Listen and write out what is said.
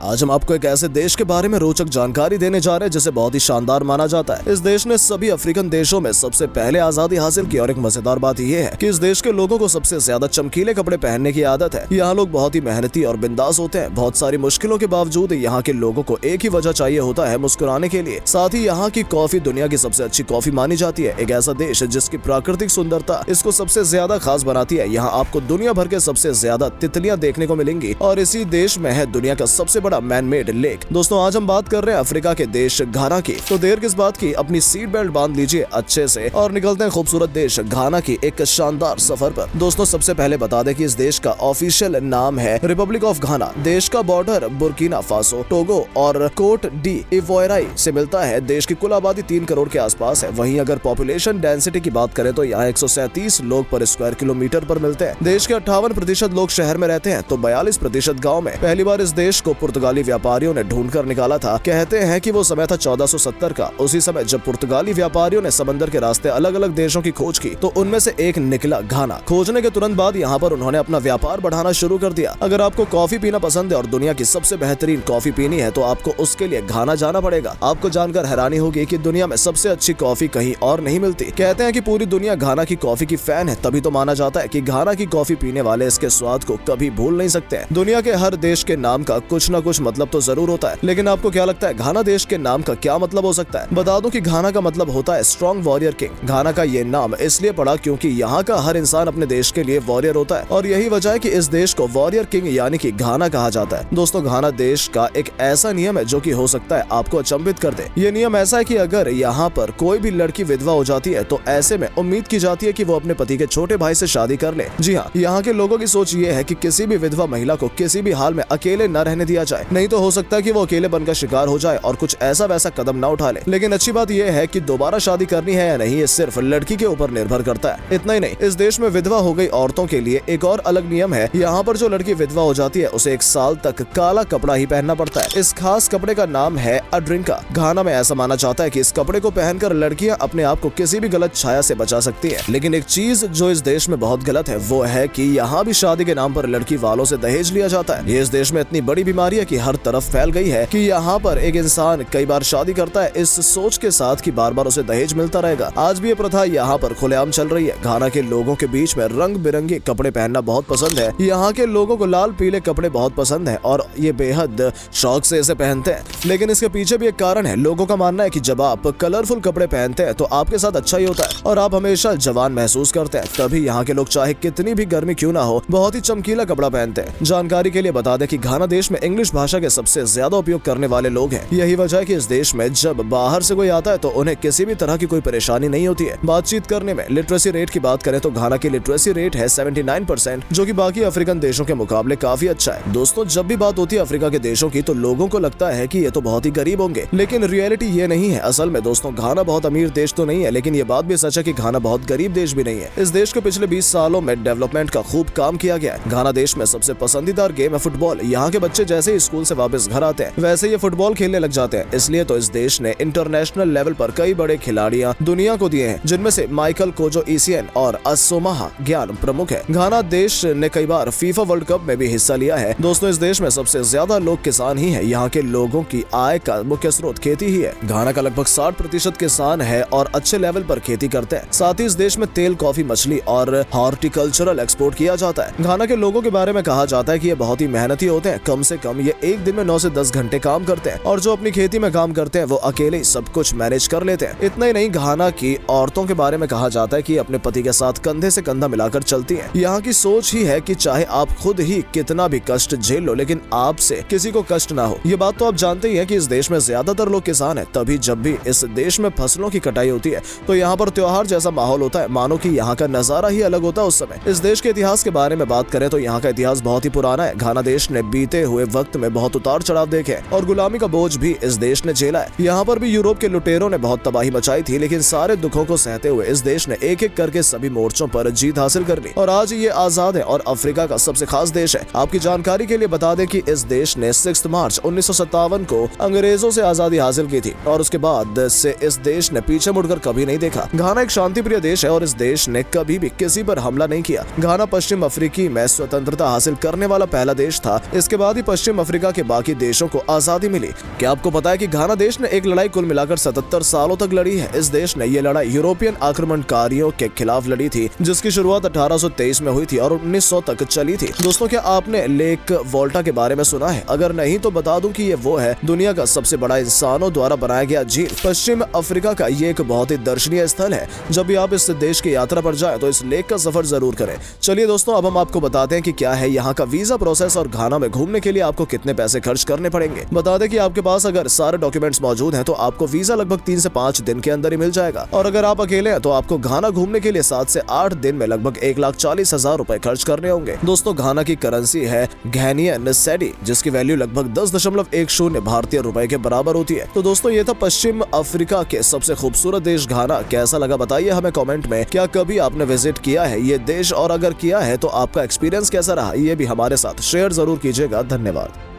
आज हम आपको एक ऐसे देश के बारे में रोचक जानकारी देने जा रहे हैं जिसे बहुत ही शानदार माना जाता है। इस देश ने सभी अफ्रीकन देशों में सबसे पहले आजादी हासिल की और एक मजेदार बात यह है कि इस देश के लोगों को सबसे ज्यादा चमकीले कपड़े पहनने की आदत है। यहाँ लोग बहुत ही मेहनती और बिंदास होते हैं। बहुत सारी मुश्किलों के बावजूद यहाँ के लोगों को एक ही वजह चाहिए होता है, मुस्कुराने के लिए। साथ ही यहाँ की कॉफी दुनिया की सबसे अच्छी कॉफी मानी जाती है। एक ऐसा देश जिसकी प्राकृतिक सुंदरता इसको सबसे ज्यादा खास बनाती है। यहाँ आपको दुनिया भर के सबसे ज्यादा तितलियां देखने को मिलेंगी और इसी देश में है दुनिया का सबसे बड़ा मैन मेड लेक। दोस्तों आज हम बात कर रहे हैं अफ्रीका के देश घाना की। तो देर किस बात की, अपनी सीट बेल्ट बांध लीजिए अच्छे से और निकलते हैं खूबसूरत देश घाना की एक शानदार सफर पर। दोस्तों सबसे पहले बता दें कि इस देश का ऑफिशियल नाम है रिपब्लिक ऑफ घाना। देश का बॉर्डर बुर्किना फासो, टोगो और कोट डी इवोयराई से मिलता है। देश की कुल आबादी 3 करोड़ के आसपास है। वहीं अगर पॉपुलेशन डेंसिटी की बात करें तो यहाँ 137 लोग पर स्क्वायर किलोमीटर पर मिलते हैं। देश के 58% लोग शहर में रहते हैं तो 42% गाँव में। पहली बार इस देश को पुर्तगाली व्यापारियों ने ढूंढ कर निकाला था। कहते हैं कि वो समय था 1470 का। उसी समय जब पुर्तगाली व्यापारियों ने समंदर के रास्ते अलग अलग देशों की खोज की तो उनमें से एक निकला घाना। खोजने के तुरंत बाद यहाँ पर उन्होंने अपना व्यापार बढ़ाना शुरू कर दिया। अगर आपको कॉफी पीना पसंद है और दुनिया की सबसे बेहतरीन कॉफी पीनी है तो आपको उसके लिए घाना जाना पड़ेगा। आपको जानकर हैरानी होगी कि दुनिया में सबसे अच्छी कॉफी कहीं और नहीं मिलती। कहते हैं कि पूरी दुनिया घाना की कॉफी की फैन है, तभी तो माना जाता है कि घाना की कॉफी पीने वाले इसके स्वाद को कभी भूल नहीं सकते। दुनिया के हर देश के नाम का कुछ न कुछ मतलब तो जरूर होता है, लेकिन आपको क्या लगता है घाना देश के नाम का क्या मतलब हो सकता है? बता दूं कि घाना का मतलब होता है स्ट्रॉन्ग वॉरियर किंग। घाना का ये नाम इसलिए पड़ा क्योंकि यहाँ का हर इंसान अपने देश के लिए वॉरियर होता है और यही वजह है कि इस देश को वॉरियर किंग यानी कि घाना कहा जाता है। दोस्तों घाना देश का एक ऐसा नियम है जो कि हो सकता है आपको अचंभित कर दे। ये नियम ऐसा है कि अगर यहाँ पर कोई भी लड़की विधवा हो जाती है तो ऐसे में उम्मीद की जाती है कि वो अपने पति के छोटे भाई से शादी कर ले। जी हाँ, यहाँ के लोगों की सोच ये है कि किसी भी विधवा महिला को किसी भी हाल में अकेले न रहने दिया जाए, नहीं तो हो सकता है कि वो अकेलेपन का शिकार हो जाए और कुछ ऐसा वैसा कदम न उठा ले। लेकिन अच्छी बात यह है कि दोबारा शादी करनी है या नहीं ये सिर्फ लड़की के ऊपर निर्भर करता है। इतना ही नहीं, इस देश में विधवा हो गई औरतों के लिए एक और अलग नियम है। यहाँ पर जो लड़की विधवा हो जाती है उसे 1 साल तक काला कपड़ा ही पहनना पड़ता है। इस खास कपड़े का नाम है अड्रिंका। घाना में ऐसा माना जाता है कि इस कपड़े को पहनकर लड़कियां अपने आप को किसी भी गलत छाया से बचा सकती है। लेकिन एक चीज जो इस देश में बहुत गलत है वो है कि यहाँ भी शादी के नाम पर लड़की वालों से दहेज लिया जाता है। ये इस देश में इतनी बड़ी बीमारी है कि हर तरफ फैल गई है कि यहाँ पर एक इंसान कई बार शादी करता है इस सोच के साथ कि बार बार उसे दहेज मिलता रहेगा। आज भी ये प्रथा यहाँ पर खुलेआम चल रही है। घाना के लोगों के बीच में रंग बिरंगे कपड़े पहनना बहुत पसंद है। यहाँ के लोगों को लाल पीले कपड़े बहुत पसंद है और ये बेहद शौक से इसे पहनते हैं। लेकिन इसके पीछे भी एक कारण है। लोगों का मानना है कि जब आप कलरफुल कपड़े पहनते हैं तो आपके साथ अच्छा ही होता है और आप हमेशा जवान महसूस करते हैं। तभी यहाँ के लोग चाहे कितनी भी गर्मी क्यों ना हो बहुत ही चमकीला कपड़ा पहनते हैं। जानकारी के लिए बता दें कि घाना देश में इंग्लिश भाषा के सबसे ज्यादा उपयोग करने वाले लोग हैं। यही वजह है कि इस देश में जब बाहर से कोई आता है तो उन्हें किसी भी तरह की कोई परेशानी नहीं होती है बातचीत करने में। लिटरेसी रेट की बात करें तो घाना की लिटरेसी रेट है 79%, जो कि बाकी अफ्रीकन देशों के मुकाबले काफी अच्छा है। दोस्तों जब भी बात होती है अफ्रीका के देशों की तो लोगों को लगता है कि ये तो बहुत ही गरीब होंगे, लेकिन रियलिटी ये नहीं है। असल में दोस्तों घाना बहुत अमीर देश तो नहीं है, लेकिन ये बात भी सच है कि घाना बहुत गरीब देश भी नहीं है। इस देश को पिछले 20 सालों में डेवलपमेंट का खूब काम किया गया है। घाना देश में सबसे पसंदीदा गेम है फुटबॉल। यहाँ के बच्चे जैसे ही स्कूल से वापस घर आते हैं वैसे ये फुटबॉल खेलने लग जाते हैं। इसलिए तो इस देश ने इंटरनेशनल लेवल पर कई बड़े खिलाड़ियां दुनिया को दिए हैं, जिनमें से माइकल कोजो इसियन और असोमाहा ज्ञान प्रमुख है। घाना देश ने कई बार फीफा वर्ल्ड कप में भी हिस्सा लिया है। दोस्तों इस देश में सबसे ज्यादा लोग किसान ही है। यहाँ के लोगों की आय का मुख्य स्रोत खेती ही है। घाना का लगभग 60% किसान है और अच्छे लेवल पर खेती करते हैं। साथ ही इस देश में तेल, कॉफी, मछली और हॉर्टिकल्चरल एक्सपोर्ट किया जाता है। घाना के लोगों के बारे में कहा जाता है कि ये बहुत ही मेहनती होते हैं। कम से कम ये एक दिन में 9 से 10 घंटे काम करते हैं और जो अपनी खेती में काम करते हैं वो अकेले ही सब कुछ मैनेज कर लेते हैं। इतना ही नहीं, घाना की औरतों के बारे में कहा जाता है कि अपने पति के साथ कंधे से कंधा मिलाकर चलती हैं। यहाँ की सोच ही है कि चाहे आप खुद ही कितना भी कष्ट झेल लो लेकिन आपसे किसी को कष्ट ना हो। ये बात तो आप जानते ही हैं कि इस देश में ज्यादातर लोग किसान हैं। तभी जब भी इस देश में फसलों की कटाई होती है तो यहाँ पर त्योहार जैसा माहौल होता है, मानो कि यहाँ का नजारा ही अलग होता है उस समय। इस देश के इतिहास के बारे में बात करें तो यहाँ का इतिहास बहुत ही पुराना है। घाना देश ने बीते हुए वक्त में बहुत उतार चढ़ाव देखे और गुलामी का बोझ भी इस देश ने झेला है। यहाँ पर भी यूरोप के लुटेरों ने बहुत तबाही मचाई थी, लेकिन सारे दुखों को सहते हुए इस देश ने एक एक करके सभी मोर्चों पर जीत हासिल कर ली और आज ये आजाद है और अफ्रीका का सबसे खास देश है। आपकी जानकारी के लिए बता दें कि इस देश ने 6 मार्च 1957 को अंग्रेजों से आजादी हासिल की थी और उसके बाद से इस देश ने पीछे मुड़कर कभी नहीं देखा। घाना एक शांति प्रिय देश है और इस देश ने कभी भी किसी पर हमला नहीं किया। घाना पश्चिम अफ्रीकी में स्वतंत्रता हासिल करने वाला पहला देश था। इसके बाद ही पश्चिम अफ्रीका के बाकी देशों को आजादी मिली। क्या आपको पता है कि घाना देश ने एक लड़ाई कुल मिलाकर 77 सालों तक लड़ी है। इस देश ने ये लड़ाई यूरोपियन आक्रमणकारियों के खिलाफ लड़ी थी, जिसकी शुरुआत 1823 में हुई थी और 1900 तक चली थी। दोस्तों, क्या आपने लेक वोल्टा के बारे में सुना है? अगर नहीं तो बता दूं कि ये वो है दुनिया का सबसे बड़ा इंसानों द्वारा बनाया गया झील। पश्चिम अफ्रीका का ये एक बहुत ही दर्शनीय स्थल है। जब भी आप इस देश की यात्रा पर जाएं तो इस लेक का सफर जरूर करें। चलिए दोस्तों, अब हम आपको बताते हैं कि क्या है यहाँ का वीजा प्रोसेस और घाना में घूमने के लिए आपको कितने पैसे खर्च करने पड़ेंगे। बता दें कि आपके पास अगर सारे डॉक्यूमेंट्स मौजूद हैं तो आपको वीजा लगभग 3 से 5 दिन के अंदर ही मिल जाएगा। और अगर आप अकेले हैं तो आपको घाना घूमने के लिए 7 से 8 दिन में लगभग 1,40,000 रुपए खर्च करने होंगे। दोस्तों, घाना की करेंसी है घैनियन सेडी, जिसकी वैल्यू लगभग 10.10 भारतीय रुपए के बराबर होती है। तो दोस्तों, ये था पश्चिम अफ्रीका के सबसे खूबसूरत देश घाना। कैसा लगा बताइए हमें कमेंट में। क्या कभी आपने विजिट किया है ये देश, और अगर किया है तो आपका एक्सपीरियंस कैसा रहा ये भी हमारे साथ शेयर जरूर कीजिएगा। धन्यवाद।